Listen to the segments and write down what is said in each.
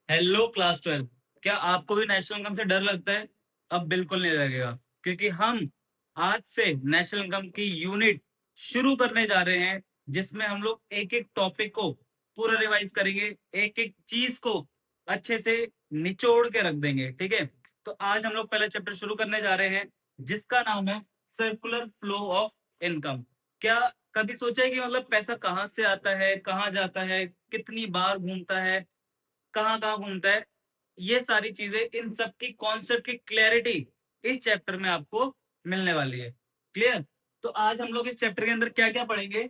Hello class 12। क्या आपको भी नेशनल इनकम से डर लगता है? अब बिल्कुल नहीं लगेगा, क्योंकि हम आज से नेशनल इनकम की यूनिट शुरू करने जा रहे हैं, जिसमें हम लोग एक एक टॉपिक को पूरा रिवाइज करेंगे, एक एक चीज को अच्छे से निचोड़ के रख देंगे। ठीक है, तो आज हम लोग पहला चैप्टर शुरू करने जा रहे हैं, जिसका नाम है सर्कुलर फ्लो ऑफ इनकम। क्या कभी सोचा है कि मतलब पैसा कहाँ से आता है, कहाँ जाता है, कितनी बार घूमता है, कहाँ कहाँ घूमता है? ये सारी चीजें, इन सब की कॉन्सेप्ट की क्लैरिटी इस चैप्टर में आपको मिलने वाली है। क्लियर? तो आज हम लोग इस चैप्टर के अंदर क्या क्या पढ़ेंगे?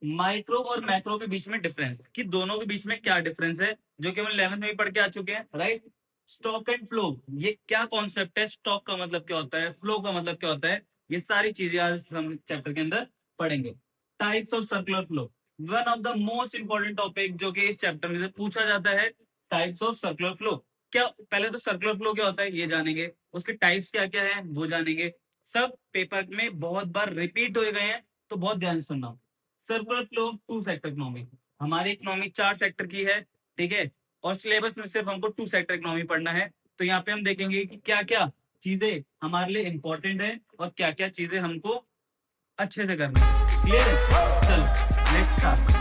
माइक्रो और मैक्रो के बीच में डिफरेंस, कि दोनों के बीच में क्या डिफरेंस है, जो कि हम 11th में भी पढ़ के आ चुके हैं, राइट? स्टॉक एंड फ्लो, ये क्या कॉन्सेप्ट है, स्टॉक का मतलब क्या होता है, फ्लो का मतलब क्या होता है, ये सारी चीजें आज हम चैप्टर के अंदर पढ़ेंगे। Types of circular flow, one of the most important topic जो कि इस चैप्टर में से पूछा जाता है। टाइप्स ऑफ सर्कुलर फ्लो, क्या पहले तो सर्कुलर फ्लो क्या होता है ये जानेंगे, उसके टाइप्स क्या क्या है वो जानेंगे। सब पेपर में बहुत बार रिपीट हो गए हैं, तो बहुत ध्यान से सुनना। Circular flow of two sector economy, हमारी इकोनॉमी 4 सेक्टर की है, ठीक है, और सिलेबस में सिर्फ हमको 2 सेक्टर इकोनॉमी पढ़ना है। तो यहाँ पे हम देखेंगे कि क्या क्या चीजें हमारे लिए इंपॉर्टेंट है और क्या क्या चीजें हमको अच्छे से करनी है। क्लियर है? चलो, let's start.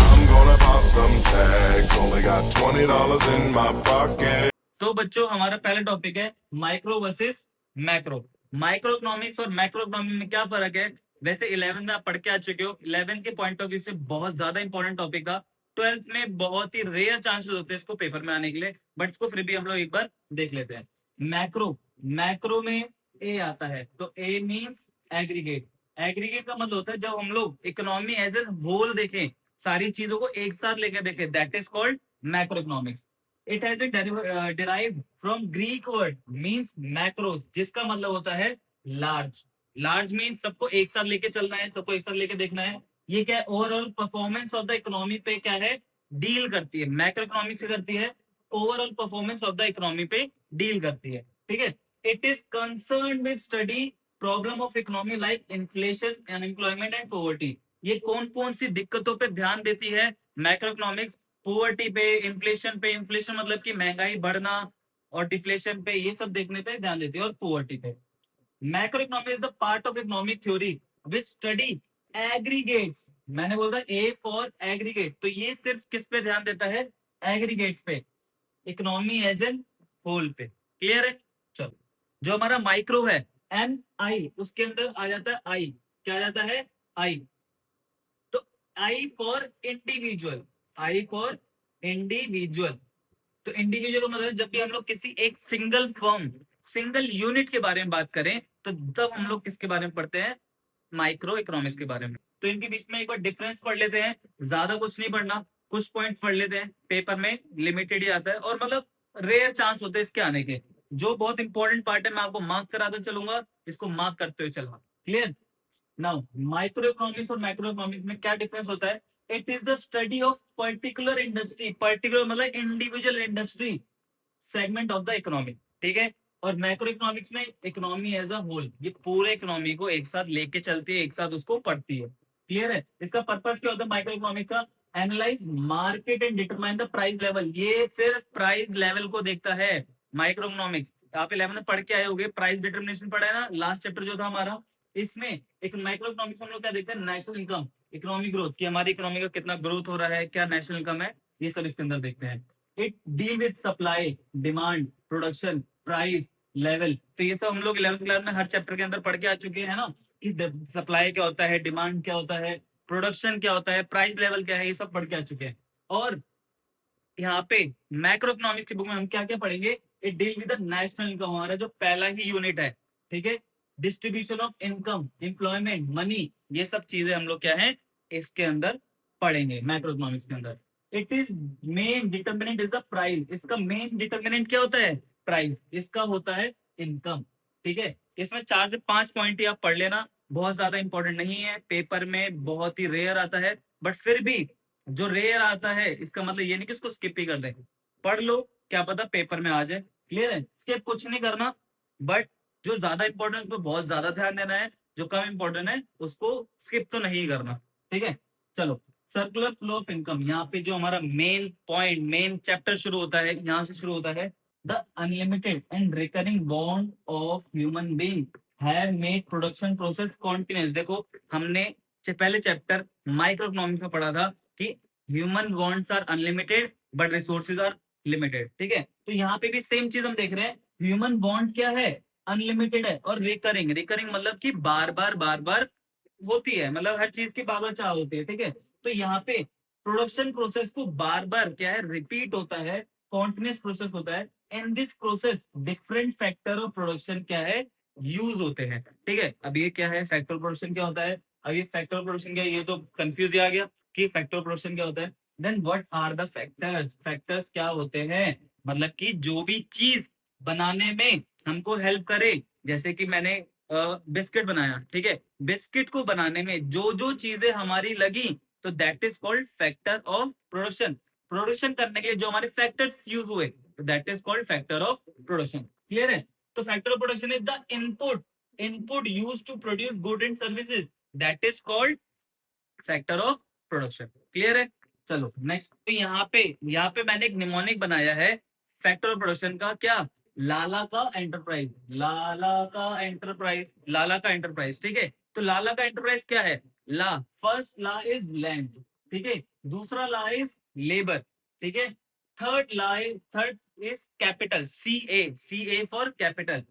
I'm gonna pop some tags. Only got $20 in my pocket. तो बच्चों, हमारा पहला टॉपिक है micro versus macro. Micro economics और मैक्रो इकोनॉमिक्स में क्या फर्क है? वैसे 11th में आप पढ़ के आ चुके हो, 11th के पॉइंट ऑफ व्यू से बहुत ज्यादा इंपॉर्टेंट टॉपिक था। 12th में बहुत ही रेयर चांसेस होते हैं इसको पेपर में आने के लिए, बट इसको फिर भी हम लोग एक बार देख लेते हैं। मैक्रो, मैक्रो में ए आता है, तो ए मींस एग्रीगेट। एग्रीगेट का मतलब होता है जब हम लोग इकोनॉमी एज ए होल देखें, सारी चीजों को एक साथ लेकर देखें, that is called macroeconomics. It has been derived from Greek word means macros, जिसका मतलब होता है लार्ज। लार्ज मींस सबको एक साथ लेके चलना है, सबको एक साथ लेके देखना है। ये क्या है, overall performance of the economy पे क्या है, डील करती है। मैक्रो इकोनॉमी से करती है, overall performance of the economy पे डील करती है। ठीक है, it is concern with study problem of economy like inflation, unemployment and poverty. ये कौन कौन सी दिक्कतों पे ध्यान देती है मैक्रो इकोनॉमिक्स? पोवर्टी पे, इन्फ्लेशन पे, इन्फ्लेशन मतलब कि महंगाई बढ़ना, और डिफ्लेशन पे, ये सब देखने पे ध्यान देती है, और पोवर्टी पे। Macro economy is the part of economic theory which study aggregates. मैंने बोला ए फॉर एग्रीगेट, तो ये सिर्फ किस पे ध्यान देता है? एग्रीगेट्स पे, इकोनॉमी एज एन होल पे। क्लियर है? चलो, जो हमारा माइक्रो है, एम आई, उसके अंदर आ जाता है आई। क्या आ जाता है? आई। तो I for individual, I for individual. तो इंडिविजुअल का मतलब जब भी हम लोग किसी एक सिंगल फर्म, सिंगल यूनिट के बारे में बात करें, तो तब हम लोग किसके बारे में पढ़ते हैं? माइक्रो इकोनॉमिक्स के बारे में। तो इनके बीच में एक बार डिफरेंस पढ़ लेते हैं, ज्यादा कुछ नहीं पढ़ना, कुछ पॉइंट्स पढ़ लेते हैं, पेपर में लिमिटेड ही आता है, और मतलब रेयर चांस होते हैं इसके आने के। जो बहुत इंपॉर्टेंट पार्ट है मैं आपको मार्क कराते चलूंगा, इसको मार्क करते हुए चलना। क्लियर? नाउ, माइक्रो इकोनॉमिक्स और मैक्रो इकोनॉमिक्स में क्या डिफरेंस होता है? It is the study of particular industry, particular मतलब individual industry segment of the economy. ठीक है, और मैक्रो इकोनॉमिक्स में इकोनॉमी एज अ होल, ये पूरे इकोनॉमी को एक साथ लेके चलती है, एक साथ उसको पढ़ती है। क्लियर है? इसका पर्पस क्या होता है माइक्रो इकोनॉमिक्स का? Analyse market and determine the price level. ये सिर्फ प्राइस लेवल को देखता है माइक्रो इकोनॉमिक्स। आप 11 में पढ़ के आए होंगे, प्राइस डिटर्मिनेशन पढ़ा है ना, लास्ट चैप्टर जो था हमारा। इसमें एक माइक्रो इकोनॉमिक्स हम लोग क्या देखते हैं? नेशनल इनकम, इकोनॉमिक ग्रोथ, कि हमारी इकोनॉमी का कितना ग्रोथ हो रहा है, क्या नेशनल इनकम है, ये सब इसके अंदर देखते हैं। It deal with supply, demand, production, price, level. तो ये सब हम लोग 11th क्लास में हर चैप्टर के अंदर पढ़ के आ चुके हैं ना, कि सप्लाई क्या होता है, डिमांड क्या होता है, प्रोडक्शन क्या होता है, प्राइस लेवल क्या है, ये सब पढ़ के आ चुके हैं। और यहाँ पे मैक्रो इकोनॉमिक्स की बुक में हम क्या क्या पढ़ेंगे? It deal with the national income, हमारा जो पहला ही यूनिट है। ठीक है, distribution of income, employment, money, ये सब चीजें हम लोग क्या है इसके अंदर पढ़ेंगे मैक्रो इकोनॉमिक्स के अंदर। It is main determinant is the price, इसका मेन डिटर्मिनेंट क्या होता है? प्राइस, इसका होता है इनकम। ठीक है, इसमें 4 से 5 पॉइंट ही आप पढ़ लेना, बहुत ज्यादा इंपॉर्टेंट नहीं है, पेपर में बहुत ही रेयर आता है, बट फिर भी जो रेयर आता है इसका मतलब ये नहीं कि उसको स्किप ही कर दें, पढ़ लो, क्या पता पेपर में आ जाए। क्लियर है? स्किप कुछ नहीं करना, बट जो ज्यादा इंपॉर्टेंट उस पर बहुत ज्यादा ध्यान देना है, जो कम इंपॉर्टेंट है उसको स्किप तो नहीं करना। ठीक है, चलो, सर्कुलर फ्लो ऑफ इनकम, यहाँ पे जो हमारा मेन पॉइंट, मेन चैप्टर शुरू होता है, यहाँ से शुरू होता है। The unlimited and recurring bond of human being have made production process continuous. देखो, हमने पहले चैप्टर माइक्रो इकोनॉमिक्स में पढ़ा था कि human wants are unlimited but resources are limited, ठीक है। तो यहाँ पे भी सेम चीज हम देख रहे हैं, ह्यूमन वांट क्या है, अनलिमिटेड है, और रिकरिंग, रिकरिंग मतलब कि बार बार होती है, मतलब हर चीज की बार बार चाह होती है, ठीक है। तो यहाँ पे प्रोडक्शन प्रोसेस को बार बार क्या है, रिपीट होता है, कॉन्टिन्यूस प्रोसेस होता है। In this process different factor of production क्या है, यूज होते हैं, ठीक है। अब ये क्या है, फैक्टर प्रोडक्शन क्या होता है, अब ये फैक्टर प्रोडक्शन क्या है, ये तो कंफ्यूज आ गया कि फैक्टर प्रोडक्शन क्या होता है। Then what are the factors, factors क्या होते हैं, मतलब कि जो भी चीज बनाने में हमको हेल्प करे, जैसे कि मैंने बिस्किट बनाया, ठीक है, बिस्किट को बनाने में जो जो चीजें हमारी लगी, तो that is called factor of production. Production करने के लिए जो हमारे फैक्टर्स यूज हुए, तो that is called factor of production. Clear है। तो factor of production is the input, input use to produce good and services, that is called factor of production. Clear है। चलो नेक्स्ट, तो यहाँ पे मैंने एक निमोनिक बनाया है फैक्टर ऑफ प्रोडक्शन का, क्या, लाला का एंटरप्राइज, लाला का एंटरप्राइज, लाला का एंटरप्राइज, ठीक है। तो लाला का एंटरप्राइज क्या है, law, first law is land, ठीक है, दूसरा ला इज लेबर, ठीक है, third is capital, C A for capital,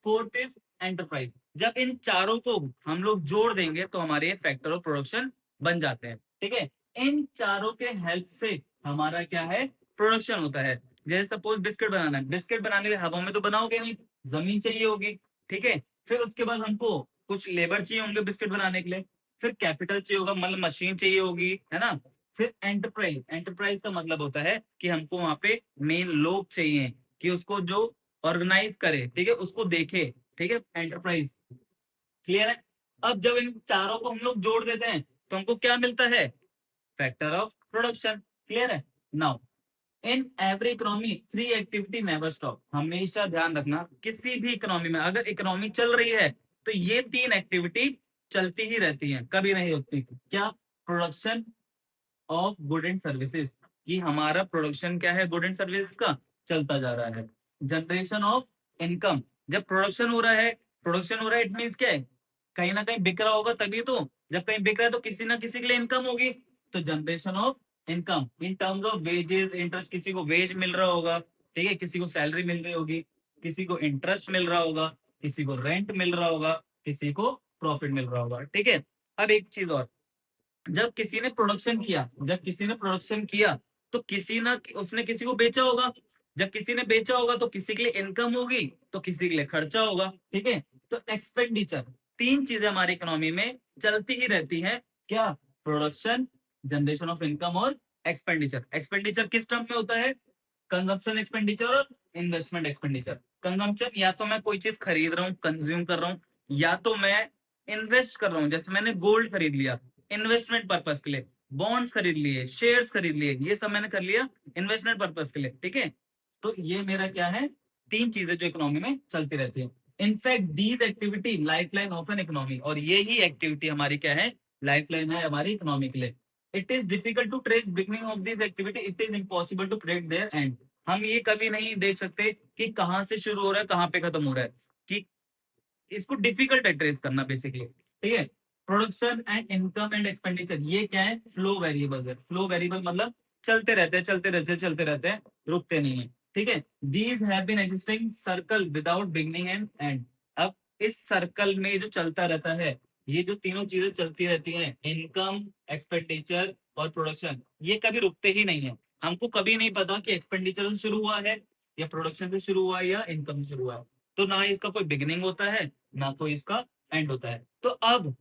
fourth is enterprise. जब इन चारों को हम लोग जोड़ देंगे तो हमारे फैक्टर ऑफ प्रोडक्शन बन जाते हैं, ठीक है। इन चारों के हेल्प से हमारा क्या है, प्रोडक्शन होता है। जैसे सपोज बिस्किट बनाना है, बिस्किट बनाने के लिए हवा में तो बनाओगे नहीं, जमीन चाहिए होगी, ठीक है। फिर उसके बाद हमको कुछ लेबर चाहिए होंगे बिस्किट बनाने के लिए, फिर कैपिटल चाहिए होगा, मतलब मशीन चाहिए होगी, है ना। फिर एंटरप्राइज, एंटरप्राइज का मतलब होता है कि हमको वहां पे मेन लोग चाहिए कि उसको जो ऑर्गेनाइज करे, ठीक है, उसको देखे, ठीक है, एंटरप्राइज। क्लियर है। अब जब इन चारों को हम लोग जोड़ देते हैं तो हमको क्या मिलता है, फैक्टर ऑफ प्रोडक्शन। क्लियर है। Now in every economy three activity never stop, हमेशा ध्यान रखना किसी भी इकोनॉमी में, अगर इकोनॉमी चल रही है तो ये तीन एक्टिविटी चलती ही रहती हैं, कभी नहीं रुकती। क्या, production of good and services, कि हमारा प्रोडक्शन क्या है, गुड एंड सर्विसेज का चलता जा रहा है। जनरेशन ऑफ इनकम, जब प्रोडक्शन हो रहा है, प्रोडक्शन हो रहा है इट मींस क्या है, कहीं ना कहीं बिक रहा होगा, तभी तो, जब कहीं बिक रहा है तो किसी ना किसी के लिए इनकम होगी, तो generation of income in terms of wages interest, किसी को वेज मिल रहा होगा, ठीक है, किसी को सैलरी मिल रही होगी, किसी को इंटरेस्ट मिल रहा होगा, किसी को रेंट मिल रहा होगा, किसी को प्रॉफिट मिल रहा होगा, ठीक है। अब एक चीज और, जब किसी ने प्रोडक्शन किया, जब किसी ने प्रोडक्शन किया तो किसी ना उसने किसी को बेचा होगा, जब किसी ने बेचा होगा तो किसी के लिए इनकम होगी, तो किसी के लिए खर्चा होगा, ठीक है। तो एक्सपेंडिचर, तीन चीजें हमारी इकोनॉमी में चलती ही रहती हैं, क्या, प्रोडक्शन, जनरेशन ऑफ इनकम और एक्सपेंडिचर। एक्सपेंडिचर किस टर्म में होता है, कंजम्पशन एक्सपेंडिचर और इन्वेस्टमेंट एक्सपेंडिचर। कंजम्पशन, या तो मैं कोई चीज खरीद रहा हूँ, कंज्यूम कर रहा हूँ, या तो मैं इन्वेस्ट कर रहा हूँ, जैसे मैंने गोल्ड खरीद लिया इन्वेस्टमेंट पर्पस के लिए, बॉन्ड्स खरीद लिए, शेयर्स खरीद लिए, ये सब मैंने कर लिया इन्वेस्टमेंट पर्पस के लिए, ठीक है। तो ये मेरा क्या है, तीन चीजें जो इकोनॉमी में चलती रहती है। In fact these activity lifeline of an economy, और ये ही एक्टिविटी हमारी क्या है, लाइफलाइन है हमारी इकोनॉमी के लिए। It is difficult to trace beginning of this activity, it is impossible to predict their end. हम ये कभी नहीं देख सकते कि कहाँ से शुरू हो रहा है, कहाँ पे खत्म हो रहा है, कि इसको डिफिकल्ट है ट्रेस करना बेसिकली, ठीक है। Production and income and expenditure, ये क्या है, फ्लो वेरिएबल है। फ्लो वेरिएबल मतलब चलते रहते हैं, चलते रहते हैं, चलते रहते हैं, रुकते नहीं है, ठीक है। These have been existing circle without beginning and end. अब इस सर्कल में जो चलता रहता है, ये जो तीनों चीजें चलती रहती हैं, इनकम, एक्सपेंडिचर और प्रोडक्शन, ये कभी रुकते ही नहीं है। हमको कभी नहीं पता कि एक्सपेंडिचर से शुरू हुआ है या प्रोडक्शन से शुरू हुआ है या इनकम से शुरू हुआ है। तो ना इसका कोई बिगिनिंग होता है, ना कोई इसका एंड होता है। तो अब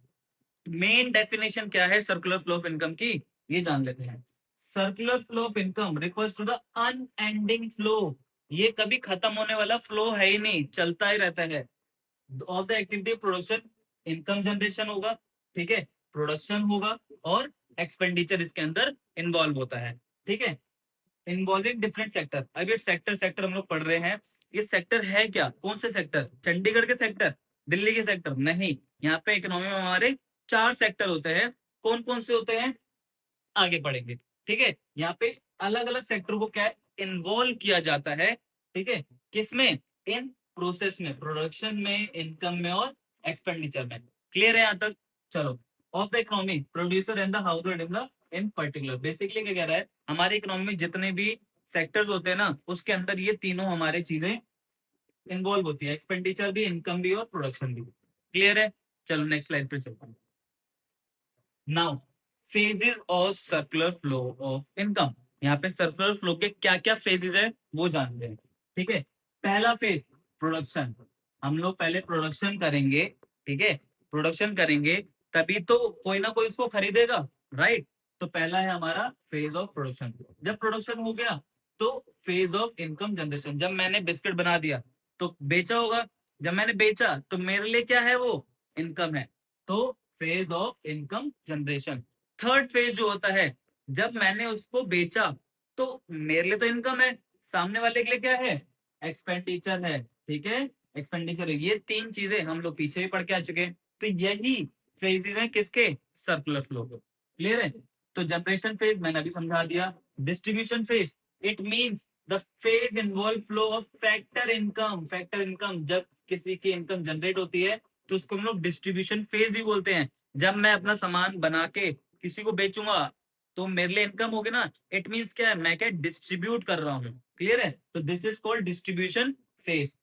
मेन डेफिनेशन क्या है सर्कुलर फ्लो ऑफ इनकम की, ये जान लेते हैं। Circular flow of income refers to the unending flow, ये कभी खत्म होने वाला फ्लो है ही नहीं, चलता ही रहता है। Of the activity production, income generation होगा, ठीक है, प्रोडक्शन होगा और एक्सपेंडिचर इसके अंदर इन्वॉल्व होता है, ठीक है। इन्वॉल्विंग डिफरेंट सेक्टर, अब ये सेक्टर सेक्टर हम लोग पढ़ रहे हैं, ये सेक्टर है क्या, कौन से सेक्टर, चंडीगढ़ के सेक्टर, दिल्ली के सेक्टर नहीं, यहाँ पे इकोनॉमी में हमारे चार सेक्टर होते हैं। कौन कौन से होते हैं, आगे बढ़ेंगे। ठीक है, यहाँ पे अलग अलग सेक्टर को क्या इन्वॉल्व किया जाता है, ठीक है, किसमें, इन प्रोसेस में, प्रोडक्शन में, इनकम में और एक्सपेंडिचर में। क्लियर है यहाँ तक? चलो, of the economy producer and the house hold in particular, basically क्या कह रहा है, हमारी इकोनॉमी में जितने भी सेक्टर्स होते हैं ना, उसके अंदर ये तीनों हमारे चीजें इन्वॉल्व होती है, एक्सपेंडिचर भी, इनकम भी और प्रोडक्शन भी। क्लियर है? चलो नेक्स्ट स्लाइड पे चलते हैं। Now phases of circular flow of income, यहाँ पे सर्कुलर फ्लो के क्या क्या फेजेस है वो जानते हैं। ठीक है, पहला फेज प्रोडक्शन, हम लोग पहले प्रोडक्शन करेंगे, ठीक है, प्रोडक्शन करेंगे तभी तो कोई ना कोई उसको खरीदेगा, राइट? तो पहला है हमारा फेज ऑफ प्रोडक्शन। जब प्रोडक्शन हो गया तो फेज ऑफ इनकम जनरेशन, जब मैंने बिस्किट बना दिया तो बेचा होगा, जब मैंने बेचा तो मेरे लिए क्या है, वो इनकम है, तो phase of income generation. Third phase जो होता है, जब मैंने उसको बेचा तो मेरे लिए तो इनकम है, सामने वाले के लिए क्या है, एक्सपेंडिचर है, ठीक है, एक्सपेंडिचर है। ये तीन चीजें हम लोग पीछे भी पढ़ के आ चुके हैं, तो यही फेजेस हैं किसके, सर्कुलर फ्लो के। क्लियर है? तो जनरेशन फेज मैंने अभी समझा दिया। Distribution phase, it means the phase involve flow of factor income. Factor income, जब किसी की इनकम जनरेट होती है तो उसको हम लोग डिस्ट्रीब्यूशन फेज भी बोलते हैं। जब मैं अपना सामान बना के किसी को बेचूंगा तो मेरे लिए इनकम होगी ना, इट मींस क्या है, मैं क्या डिस्ट्रीब्यूट कर रहा हूँ। क्लियर है? तो this is called distribution phase.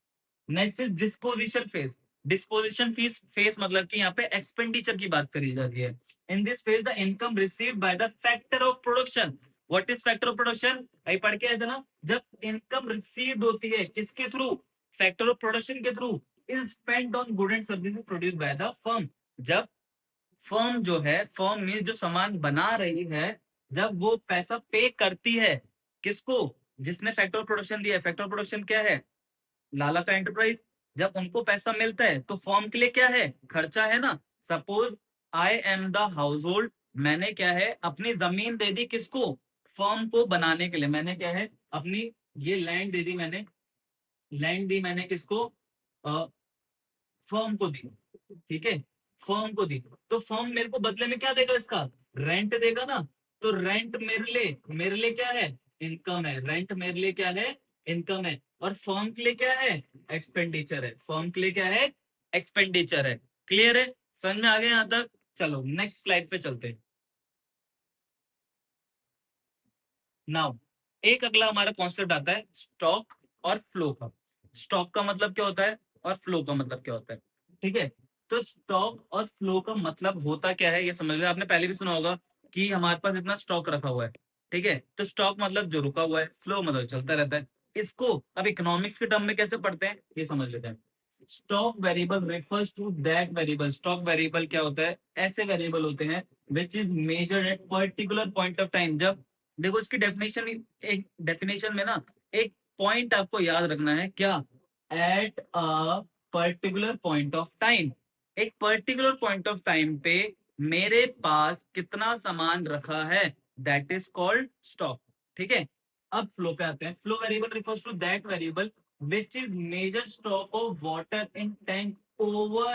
Next is disposition phase. Disposition fees phase मतलब कि यहाँ पे एक्सपेंडिचर की बात करी जा रही है। In this phase the income received by the factor of production. What is factor of production? अभी पढ़ के आए थे ना, जब इनकम रिसीव्ड होती है किसके थ्रू, फैक्टर ऑफ प्रोडक्शन के through, is spent on good and services produced by the firm. जब फर्म जो है, फर्म मीन्स जो सामान बना रही है, जब वो पैसा पे करती है किसको, जिसने फैक्टर ऑफ प्रोडक्शन दिया है। फैक्टर ऑफ प्रोडक्शन क्या है, लाला का एंटरप्राइज। जब उनको पैसा मिलता है तो फर्म के लिए क्या है, खर्चा है ना। Suppose I am the house hold, मैंने क्या है, अपनी जमीन दे दी किसको, फर्म को बनाने के लिए। मैंने क्या है, अपनी ये लैंड दे दी मैंने, लैंड दी मैंने किसको, फर्म को दी, ठीक है, फर्म को दी। तो फर्म मेरे को बदले में क्या देगा, इसका रेंट देगा ना। तो रेंट मेरे लिए क्या है, इनकम है। रेंट मेरे लिए क्या है, इनकम है। और फर्म के लिए क्या है, एक्सपेंडिचर है। फर्म के लिए क्या है, एक्सपेंडिचर है। क्लियर है? समझ में आ गया यहाँ तक? चलो नेक्स्ट स्लाइड पे चलते हैं। नाउ एक अगला हमारा कॉन्सेप्ट आता है स्टॉक और फ्लो का। स्टॉक का मतलब क्या होता है और फ्लो का मतलब क्या होता है, ठीक है। तो स्टॉक और फ्लो का मतलब होता क्या है ये समझ लिया आपने, पहले भी सुना होगा कि हमारे पास इतना स्टॉक रखा हुआ है, ठीक है। तो स्टॉक मतलब जो रुका हुआ है, फ्लो मतलब चलता रहता है। इसको अब इकोनॉमिक्स के टर्म में कैसे पढ़ते हैं ये समझ लेते हैं। Stock variable refers to that variable. Stock variable क्या होता है, ऐसे वेरिएबल होते हैं which is measured at particular point of time. जब देखो इसकी डेफिनेशन, एक डेफिनेशन में ना एक पॉइंट आपको याद रखना है, क्या, at a particular point of time. एक पर्टिकुलर पॉइंट ऑफ टाइम पे मेरे पास कितना सामान रखा है, दैट इज कॉल्ड स्टॉक, ठीक है। अब फ्लो पे आते हैं। Flow variable refers to that variable which is major stock of water in tank over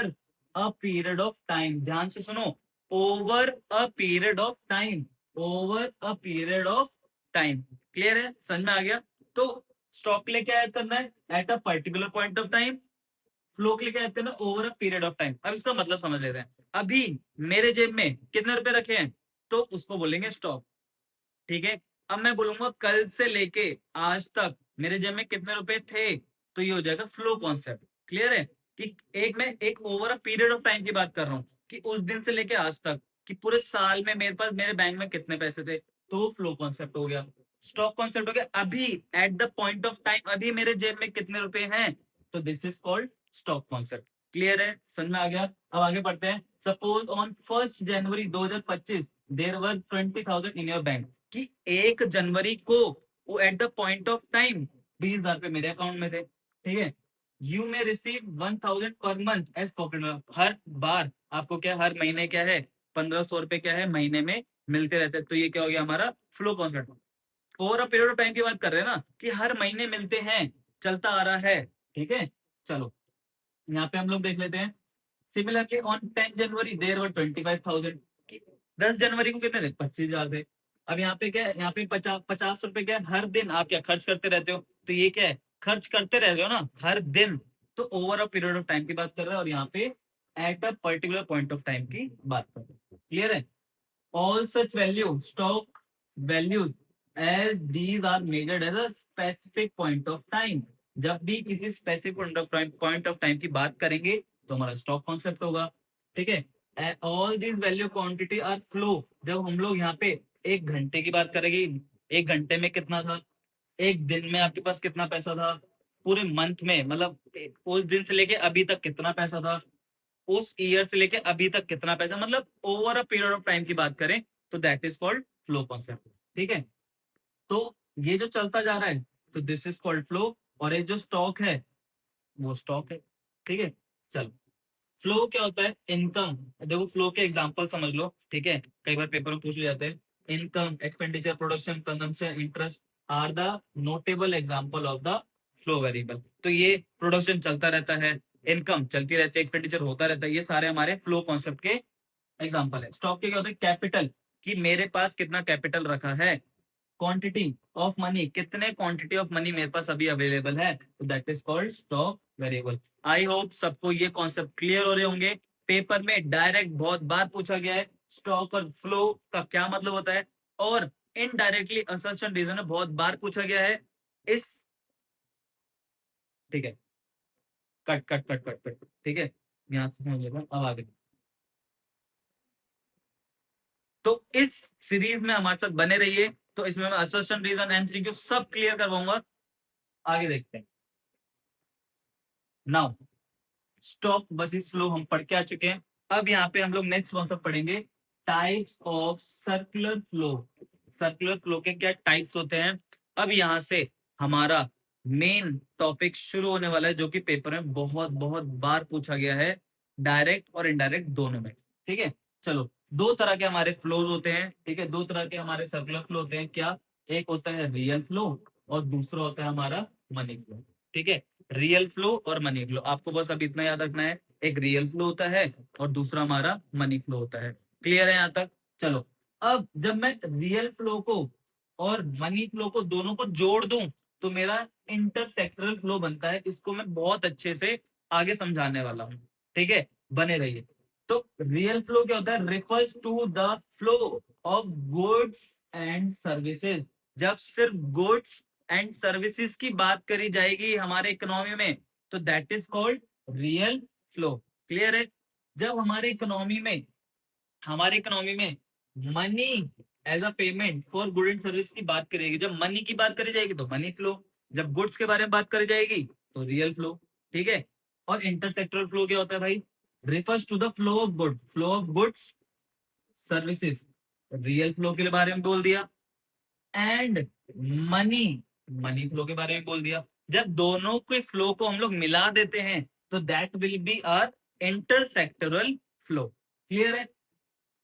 a period of time। ध्यान से सुनो, over a period of time, over a period of time। Clear है? समझ में आ गया? तो स्टॉक के लिए क्या ऐड करना है, at a particular point of time. Flow के लिए क्या कहते हैं ना, over a period of time. अब इसका मतलब समझ लेते हैं। अभी मेरे जेब में कितने रुपए रखे हैं तो उसको बोलेंगे स्टॉक, ठीक है। अब मैं बोलूंगा कल से लेके आज तक मेरे जेब में कितने रुपए थे, तो ये हो जाएगा फ्लो कॉन्सेप्ट। क्लियर है? कि एक मैं एक over a period of time की बात कर रहा हूँ कि उस दिन से लेके आज तक कि पूरे साल में मेरे पास मेरे बैंक में कितने पैसे थे, तो फ्लो कॉन्सेप्ट हो गया। स्टॉक कॉन्सेप्ट हो गया अभी at the point of time, अभी मेरे जेब में कितने रुपए हैं, तो this is called stock concept. Clear है? समझ में आ गया? अब आगे बढ़ते हैं। Suppose on 1 January 2025 there were 20,000 in your bank, कि 1 जनवरी को वो at the point of time 20,000 रुपए मेरे अकाउंट में थे, ठीक है। You may receive 1,000 per month as pocket. हर बार आपको क्या, हर महीने क्या है, 1,500 रुपए क्या है महीने में मिलते रहते हैं। तो ये क्या हो गया हमारा flow concept. Over a period of time की बात कर रहे हैं ना, कि हर महीने मिलते हैं, चलता आ रहा है, ठीक है। चलो यहाँ पे हम लोग देख लेते हैं। सिमिलरली ऑन 10 जनवरी देर वर 25,000। 10 जनवरी को कितने थे, 25,000 थे। अब यहाँ पे क्या है, यहाँ पे 50 रुपए क्या है, हर दिन आप क्या खर्च करते रहते हो, तो ये क्या है, खर्च करते रहते हो ना हर दिन, तो over a period of time की बात कर रहे हैं, और यहाँ पे at a particular point of time की बात कर रहे हैं। क्लियर है? All such value, stock values, as these are measured as a specific point of time. जब भी किसी स्पेसिफिक पॉइंट ऑफ टाइम की बात करेंगे तो हमारा स्टॉक कॉन्सेप्ट होगा। ठीक है? All these value quantity are flow. जब हम लोग यहाँ पे एक घंटे की बात करेंगे, एक घंटे में कितना था, एक दिन में आपके पास कितना पैसा था, पूरे मंथ में मतलब उस दिन से लेके अभी तक कितना पैसा था, उस ईयर से लेके अभी तक कितना पैसा, मतलब over a period of time की बात करें तो that is called flow concept. ठीक है? तो ये जो चलता जा रहा है तो दिस इज कॉल्ड फ्लो, और ये जो स्टॉक है वो स्टॉक है। ठीक है? चलो, फ्लो क्या होता है? इनकम। देखो फ्लो के एग्जांपल समझ लो। ठीक है? कई बार पेपर में पूछ लिया जाते हैं। Income, expenditure, production, consumption, interest are the notable example of the flow variable. तो ये प्रोडक्शन चलता रहता है, इनकम चलती रहती है, एक्सपेंडिचर होता रहता है, ये सारे हमारे फ्लो कॉन्सेप्ट के एग्जांपल है। स्टॉक के क्या होता है? कैपिटल, कि मेरे पास कितना कैपिटल रखा है। क्वांटिटी ऑफ मनी, कितने क्वांटिटी ऑफ मनी मेरे पास अभी अवेलेबल है, तो that is called stock variable. I hope सबको ये कॉन्सेप्ट क्लियर हो रहे होंगे। पेपर में डायरेक्ट बहुत बार पूछा गया है स्टॉक और फ्लो का क्या मतलब होता है, और इनडायरेक्टली असर्शन रीजन में बहुत बार पूछा गया है इस। ठीक है, cut cut cut cut cut. ठीक है, यहाँ से समझ लेगा, अब आगे। तो इस सीरीज में हमारे साथ बने रहिए, तो इसमें मैं असर्शन रीजन एमसीक्यू सब क्लियर करवाऊंगा। आगे देखते हैं। नाउ स्टॉक वर्सेस फ्लो हम पढ़ के आ चुके हैं। अब यहाँ पे हम लोग नेक्स्ट कॉन्सेप्ट पढ़ेंगे, types of circular flow. Circular flow के क्या टाइप्स होते हैं। अब यहाँ से हमारा मेन टॉपिक शुरू होने वाला है, जो कि पेपर में बहुत बहुत बार पूछा गया है, डायरेक्ट और इनडायरेक्ट दोनों में। ठीक है? चलो, दो तरह के हमारे फ्लोज होते हैं। ठीक है? दो तरह के हमारे सर्कुलर फ्लो होते हैं। क्या? एक होता है रियल फ्लो, और दूसरा होता है हमारा मनी फ्लो। ठीक है? रियल फ्लो और मनी फ्लो, आपको बस अब इतना याद रखना है, एक रियल फ्लो होता है और दूसरा हमारा मनी फ्लो होता है। क्लियर है यहाँ तक? चलो, अब जब मैं रियल फ्लो को और मनी फ्लो को दोनों को जोड़ दूं तो मेरा इंटरसेक्टरल फ्लो बनता है। इसको मैं बहुत अच्छे से आगे समझाने वाला हूँ। ठीक है? बने रहिए। तो रियल फ्लो क्या होता है? Refers to the flow of goods and services. जब सिर्फ गुड्स एंड सर्विसेज की बात करी जाएगी हमारे इकोनॉमी में, तो that is called real flow. Clear है? जब हमारे इकोनॉमी में money as a payment for good and service की बात करेगी, जब मनी की बात करी जाएगी तो मनी फ्लो, जब गुड्स के बारे में बात करी जाएगी तो रियल फ्लो। ठीक है? और इंटरसेक्टरल फ्लो क्या होता है भाई? Refers to the flow of goods services, real flow के बारे में बोल दिया, एंड मनी मनी फ्लो के बारे में बोल दिया। जब दोनों के फ्लो को हम लोग मिला देते हैं तो that will be our intersectoral flow. Clear है?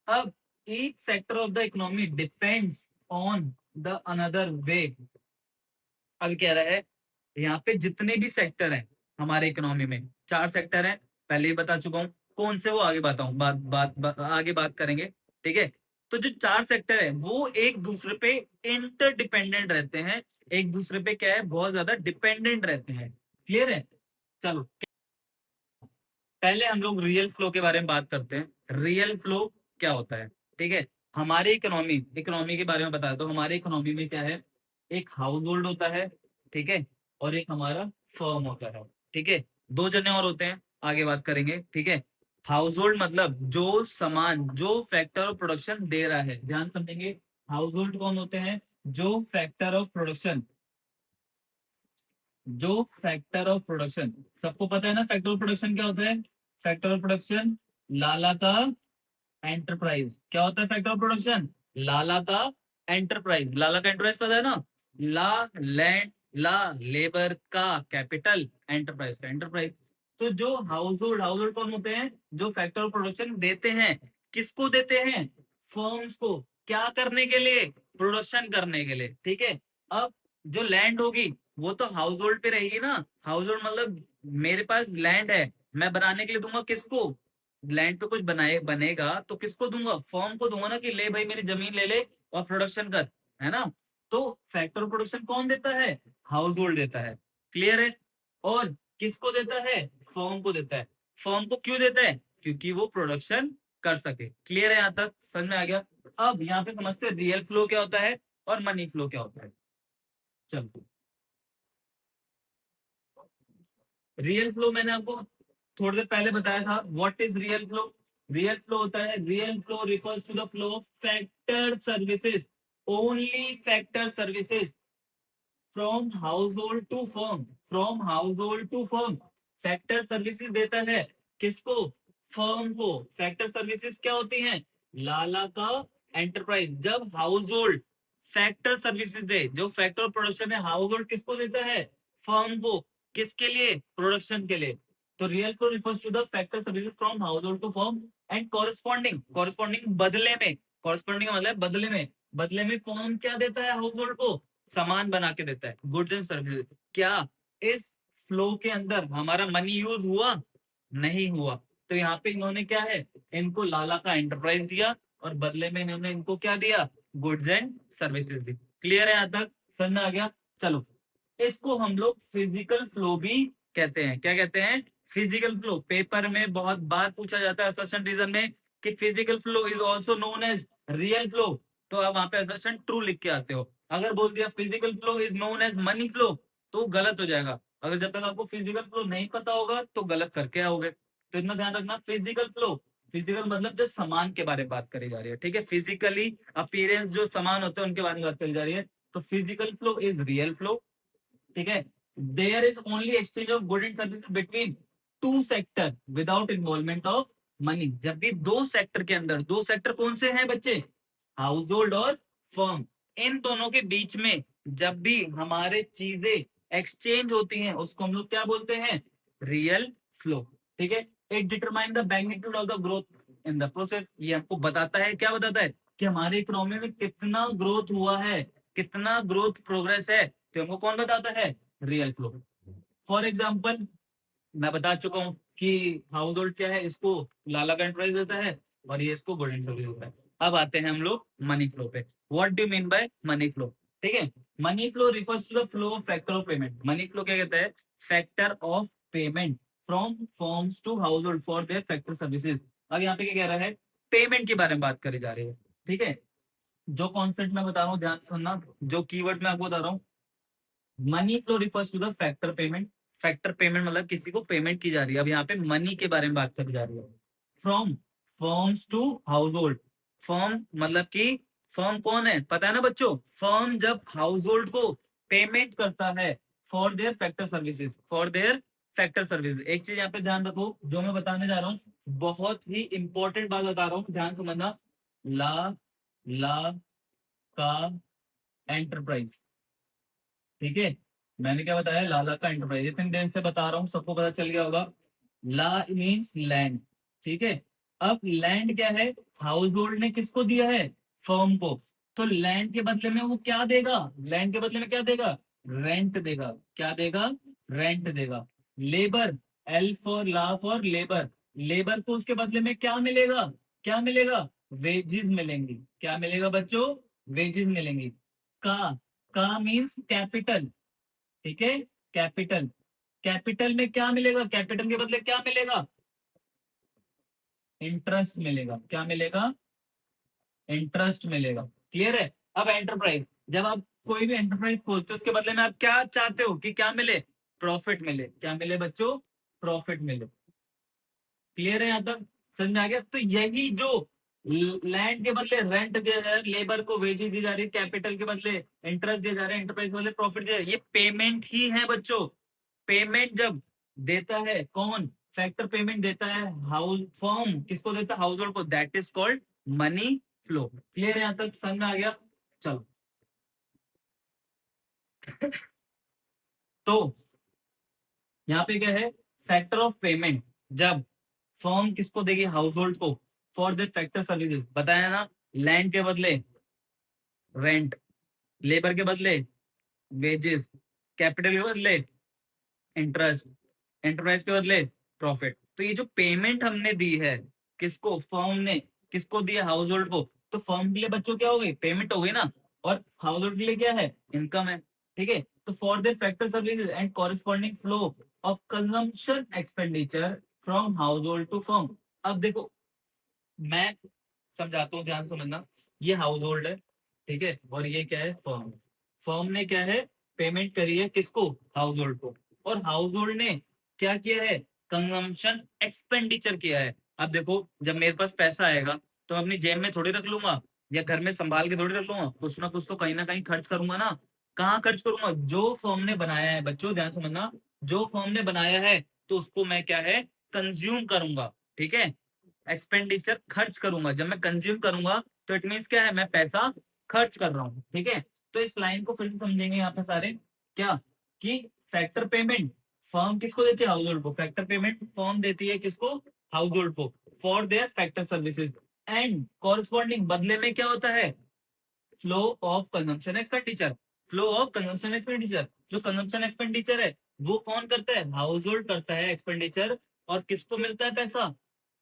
अब each sector of the economy depends on the another way। अब कह रहा है यहाँ पे जितने भी सेक्टर हैं हमारे इकोनॉमी में, चार सेक्टर हैं, पहले ही बता चुका हूँ कौन से, वो आगे बताऊं, आगे बात करेंगे। ठीक है? तो जो चार सेक्टर है वो एक दूसरे पे इंटरडिपेंडेंट रहते हैं, एक दूसरे पे क्या है, बहुत ज्यादा डिपेंडेंट रहते हैं। क्लियर है? चलो, पहले हम लोग रियल फ्लो के बारे में बात करते हैं। रियल फ्लो क्या होता है? ठीक है? हमारी इकोनॉमी के बारे में बता दो। हमारे इकोनॉमी में क्या है? एक हाउस होल्ड होता है, ठीक है, और एक हमारा फर्म होता है। ठीक है? दो जने और होते हैं, आगे बात करेंगे। ठीक है? हाउस होल्ड मतलब जो सामान, जो फैक्टर ऑफ प्रोडक्शन दे रहा है, ध्यान समझेंगे। हाउस होल्ड कौन होते हैं? जो फैक्टर ऑफ प्रोडक्शन, जो फैक्टर ऑफ प्रोडक्शन, सबको पता है ना फैक्टर ऑफ प्रोडक्शन क्या होता है? फैक्टर ऑफ प्रोडक्शन लाला का एंटरप्राइज। क्या होता है फैक्टर ऑफ प्रोडक्शन? लाला का एंटरप्राइज। लाला का एंटरप्राइज पता है ना? ला लैंड, ला लेबर का कैपिटल, एंटरप्राइज का एंटरप्राइज। तो जो हाउस होल्ड कौन होते हैं? जो फैक्टर ऑफ प्रोडक्शन देते हैं। किसको देते हैं? फर्म्स को। क्या करने के लिए? प्रोडक्शन करने के लिए। ठीक है? अब जो लैंड होगी वो तो हाउस होल्ड पे रहेगी ना। हाउस होल्ड मतलब मेरे पास लैंड है, मैं बनाने के लिए दूंगा किसको? लैंड पे कुछ बनाए बनेगा तो किसको दूंगा? फर्म को दूंगा ना, कि ले भाई मेरी जमीन ले ले, और प्रोडक्शन कर, है ना। तो फैक्टर ऑफ प्रोडक्शन कौन देता है? हाउस होल्ड देता है, क्लियर है। और किसको देता है? फर्म को देता है। फर्म को क्यों देता है? क्योंकि वो प्रोडक्शन कर सके, क्लियर है, यहाँ तक समझ में आ गया। अब यहाँ पे समझते हैं रियल फ्लो क्या होता है और मनी फ्लो क्या होता है। चलो, रियल फ्लो मैंने आपको थोड़ी देर पहले बताया था। What is real flow? Real flow होता है, real flow refers to the flow of factor services, only factor services from household to firm, from household to firm. Factor services देता है किसको? फर्म को। Factor services क्या होती हैं? लाला का एंटरप्राइज जब हाउस होल्ड फैक्टर सर्विसेज दे, जो फैक्टर प्रोडक्शन है हाउस होल्ड किसको देता है? फर्म को। किसके लिए? प्रोडक्शन के लिए। तो real flow refers to the factor services from household to firm and corresponding, corresponding बदले में, कॉरेस्पॉन्डिंग मतलब बदले में, बदले में फर्म क्या देता है हाउस होल्ड को? सामान बना के देता है, गुड्स एंड सर्विसेज। क्या इस फ्लो के अंदर हमारा मनी यूज हुआ? नहीं हुआ। तो यहाँ पे इन्होंने क्या है, इनको लाला का एंटरप्राइज दिया और बदले में इन्होंने इनको क्या दिया? Goods and services the. Clear है यहाँ तक? समझ में आ गया? चलो, इसको हम लोग फिजिकल फ्लो भी कहते हैं। क्या कहते हैं? Physical flow. पेपर में बहुत बार पूछा जाता है असर्शन रीजन में कि physical flow is also known as real flow, तो आप वहां पे असर्शन ट्रू लिख के आते हो। अगर बोल दिया physical flow is known as money flow तो गलत हो जाएगा। अगर जब तक आपको फिजिकल फ्लो नहीं पता होगा तो गलत करके आओगे। तो इतना ध्यान रखना, फिजिकल फ्लो, फिजिकल मतलब जो सामान के बारे में बात करी जा रही है, ठीक है। फिजिकली अपीयरेंस जो सामान होते हैं उनके बारे में बात करी जा रही है। तो physical flow is real flow, ठीक है। There is only exchange of good and services between two sector without involvement of money. जब भी दो सेक्टर के अंदर, दो सेक्टर कौन से हैं बच्चे? हाउस होल्ड और फर्म, इन दोनों के बीच में जब भी हमारे चीजें एक्सचेंज होती हैं उसको हम लोग क्या बोलते हैं? रियल फ्लो, ठीक है। It determine the magnitude of the growth in the process. ये हमको बताता है, क्या बताता है? कि हमारे इकोनॉमी में कितना ग्रोथ हुआ है, कितना ग्रोथ प्रोग्रेस है। तो हमको कौन बताता है? Real flow. फॉर एग्जाम्पल, मैं बता चुका हूँ कि हाउस होल्ड क्या है, इसको लाला का एंटरप्राइज देता है और ये इसको गोल्डन सर्विस देता है। अब आते हैं हम लोग मनी फ्लो पे। What do mean by money flow? ठीक है, money flow refers to the flow of factor of payment. Money flow क्या कहता है? Factor of payment from firms to household for their factor services. अब यहाँ पे क्या कह रहा है? पेमेंट के बारे में बात करी जा रही है, ठीक है। जो कॉन्सेप्ट मैं बता रहा हूँ ध्यान से सुनना, जो कीवर्ड मैं आपको बता रहा हूँ। Money flow refers to the factor payment. Factor payment मतलब किसी को पेमेंट की जा रही है। अब यहाँ पे मनी के बारे में बात करी जा रही है। From firms to household. Firm मतलब कि फर्म कौन है पता है ना बच्चों? फर्म जब हाउस होल्ड को पेमेंट करता है for their factor services, for their factor services. एक चीज यहाँ पे ध्यान रखो, जो मैं बताने जा रहा हूँ बहुत ही इंपॉर्टेंट बात बता रहा हूँ, ध्यान समझना। ला ला का एंटरप्राइज, ठीक है। मैंने क्या बताया? लाला का एंटरप्राइज। इतनी देर से बता रहा हूँ, सबको पता चल गया होगा। ला मीन्स लैंड, ठीक है। अब लैंड क्या है? हाउस होल्ड ने किसको दिया है? फर्म को। तो लैंड के बदले में वो क्या देगा? लैंड के बदले में क्या देगा? रेंट देगा। क्या देगा? रेंट देगा। लेबर, एल फॉर ला फॉर लेबर, लेबर को उसके बदले में क्या मिलेगा? क्या मिलेगा? वेजेस मिलेंगी। क्या मिलेगा बच्चों? वेजेस मिलेंगी। का मीन्स कैपिटल, ठीक है। कैपिटल, कैपिटल में क्या मिलेगा? कैपिटल के बदले क्या मिलेगा? इंटरेस्ट मिलेगा। क्या मिलेगा? इंटरेस्ट मिलेगा। क्लियर है? अब एंटरप्राइज, जब आप कोई भी एंटरप्राइज खोलते हो उसके बदले में आप क्या चाहते हो कि क्या मिले? प्रॉफिट मिले। क्या मिले बच्चों? प्रॉफिट मिले। क्लियर है यहाँ तक? समझ में आ गया? तो यही जो लैंड के बदले रेंट दिया जा रहा है, लेबर को वेजेस दी जा रही है, कैपिटल के बदले इंटरेस्ट दिया जा रहा है, एंटरप्राइज वाले प्रॉफिट दिया जा रहा है, ये पेमेंट ही है बच्चों। पेमेंट जब देता है कौन? फैक्टर पेमेंट देता है हाउस फर्म, किसको देता है? हाउस होल्ड को। That is called money flow. Clear है यहाँ तक? समझ में आ गया? चलो, तो यहाँ पे क्या है? फैक्टर ऑफ पेमेंट जब फर्म किसको देगी? हाउस होल्ड को, फॉर द फैक्टर सर्विसेज। बताया ना, लैंड के बदले रेंट, लेबर के बदले वेजेस, कैपिटल के बदले इंटरेस्ट, एंटरप्राइज के बदले प्रॉफिट। तो ये जो पेमेंट हमने दी है किसको? फर्म ने किसको दिया? हाउस होल्ड को। तो फर्म के लिए बच्चों क्या हो गई, पेमेंट हो गई ना, और हाउस होल्ड के लिए क्या है, इनकम है। ठीक है, तो for their factor services and corresponding flow of consumption expenditure from household to firm. अब देखो मैं समझाता हूँ, ध्यान से समझना। ये हाउस होल्ड है, ठीक है, और ये क्या है, फर्म। फर्म ने क्या है, पेमेंट करी है किसको, हाउस होल्ड को, और हाउस होल्ड ने क्या किया है, कंजम्पशन एक्सपेंडिचर किया है। अब देखो जब मेरे पास पैसा आएगा तो मैं अपनी जेब में थोड़ी रख लूंगा या घर में संभाल के थोड़ी रख लूंगा, कुछ ना कुछ तो कहीं ना कहीं खर्च करूंगा ना। कहाँ खर्च करूंगा, जो फर्म ने बनाया है, बच्चों ध्यान समझना, जो फर्म ने बनाया है तो उसको मैं क्या है, कंज्यूम करूंगा। ठीक है, एक्सपेंडिचर खर्च करूंगा, जब मैं कंज्यूम करूंगा तो इट मीन्स क्या है, मैं पैसा खर्च कर रहा हूँ। ठीक है, तो इस लाइन को फिर से समझेंगे यहाँ पे सारे, क्या कि फैक्टर पेमेंट फर्म किसको देती है, हाउस होल्ड को। फैक्टर पेमेंट फर्म देती है किसको, हाउस होल्ड को, for their factor services and corresponding बदले में क्या होता है, flow of consumption expenditure. Flow of consumption expenditure, जो कंजम्पशन एक्सपेंडिचर है वो कौन करता है, हाउस होल्ड करता है एक्सपेंडिचर, और किसको मिलता है पैसा,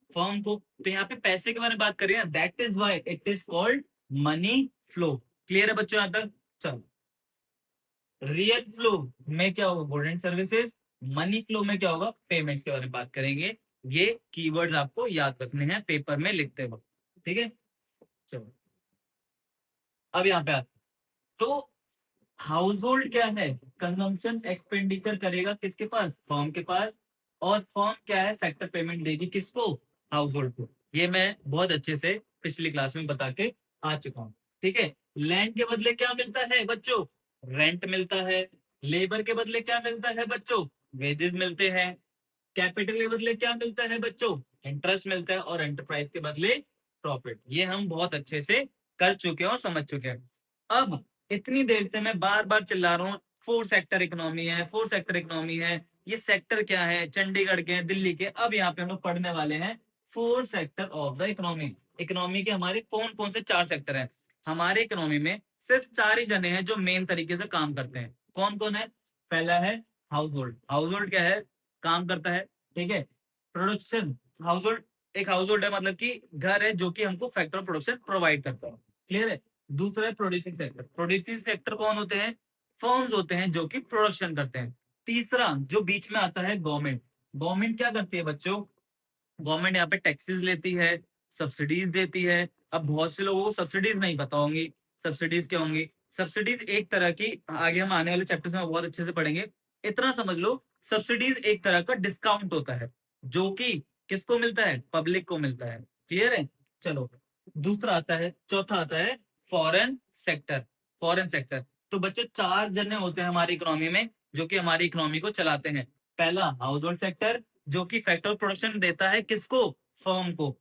फर्म को। तो यहाँ पे पैसे के बारे में बात करें, that is why it is called money flow. Clear है बच्चों यहाँ तक, चलो। रियल फ्लो में क्या होगा, good and services. Money flow में क्या होगा, पेमेंट्स के बारे में बात करेंगे। ये कीवर्ड्स आपको याद रखने हैं पेपर में लिखते वक्त। ठीक है, चलो अब यहाँ पे आते, तो हाउस होल्ड क्या है, कंजम्पशन एक्सपेंडिचर करेगा किसके पास, फर्म के पास, और फर्म क्या है, फैक्टर पेमेंट देगी किसको, हाउस होल्ड को। ये मैं बहुत अच्छे से पिछली क्लास में बता के आ चुका हूँ। ठीक है, लैंड के बदले क्या मिलता है बच्चों, रेंट मिलता है। लेबर के बदले क्या मिलता है बच्चों, वेजेस मिलते हैं। कैपिटल के बदले क्या मिलता है बच्चों, इंटरेस्ट मिलता है, और एंटरप्राइज के बदले प्रॉफिट। ये हम बहुत अच्छे से कर चुके हैं और समझ चुके हैं। अब इतनी देर से मैं बार बार चिल्ला रहा हूँ, फोर सेक्टर इकोनॉमी है, फोर सेक्टर इकोनॉमी है। ये सेक्टर क्या है, चंडीगढ़ के हैं, दिल्ली के। अब यहाँ पे हम लोग पढ़ने वाले हैं four sector of the economy. Economy के हमारे कौन कौन से चार सेक्टर हैं, हमारे इकोनॉमी में सिर्फ चार ही जने हैं जो मेन तरीके से काम करते हैं। कौन कौन है, पहला है हाउस होल्ड। हाउस होल्ड क्या है, काम करता है। ठीक है, प्रोडक्शन, हाउस होल्ड, एक हाउस होल्ड है मतलब कि घर है जो कि हमको फैक्टर प्रोडक्शन प्रोवाइड करता है। क्लियर है। दूसरा है प्रोड्यूसिंग सेक्टर। प्रोड्यूसिंग सेक्टर कौन होते हैं, फर्म्स होते हैं जो कि प्रोडक्शन करते हैं। तीसरा जो बीच में आता है, गवर्नमेंट। गवर्नमेंट क्या करती है बच्चों, गवर्नमेंट यहाँ पे टैक्सेस लेती है, सब्सिडीज देती है। अब बहुत से लोगों को सब्सिडीज नहीं पता होंगी, सब्सिडीज क्या होंगी। सब्सिडीज एक तरह की, आगे हम आने वाले चैप्टर्स में बहुत अच्छे से पढ़ेंगे। इतना समझ लो, सब्सिडीज एक तरह का डिस्काउंट होता है जो कि किसको मिलता है, पब्लिक को मिलता है। क्लियर है, चलो। दूसरा आता है, चौथा आता है फॉरेन सेक्टर। फॉरेन सेक्टर, तो बच्चे चार जने होते हैं हमारी इकोनॉमी में जो कि हमारी इकोनॉमी को चलाते हैं। पहला हाउस होल्ड सेक्टर जो कि फैक्टर प्रोडक्शन देता है किसको, फर्म को।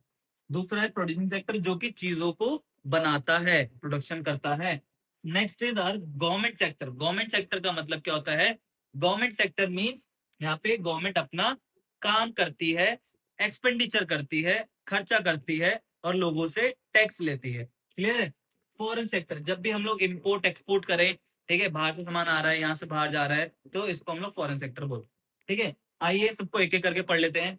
दूसरा है प्रोड्यूसिंग सेक्टर जो कि चीजों को बनाता है, प्रोडक्शन करता है। Next is our government sector. Government sector का मतलब क्या होता है, गवर्नमेंट सेक्टर मींस यहाँ पे गवर्नमेंट अपना काम करती है, एक्सपेंडिचर करती है, खर्चा करती है, और लोगों से टैक्स लेती है। क्लियर है। फॉरेन सेक्टर, जब भी हम लोग इंपोर्ट एक्सपोर्ट करें, ठीक है, बाहर से सामान आ रहा है, यहाँ से बाहर जा रहा है, तो इसको हम लोग फॉरेन सेक्टर बोलते हैं। ठीक है, आइए सबको एक एक करके पढ़ लेते हैं।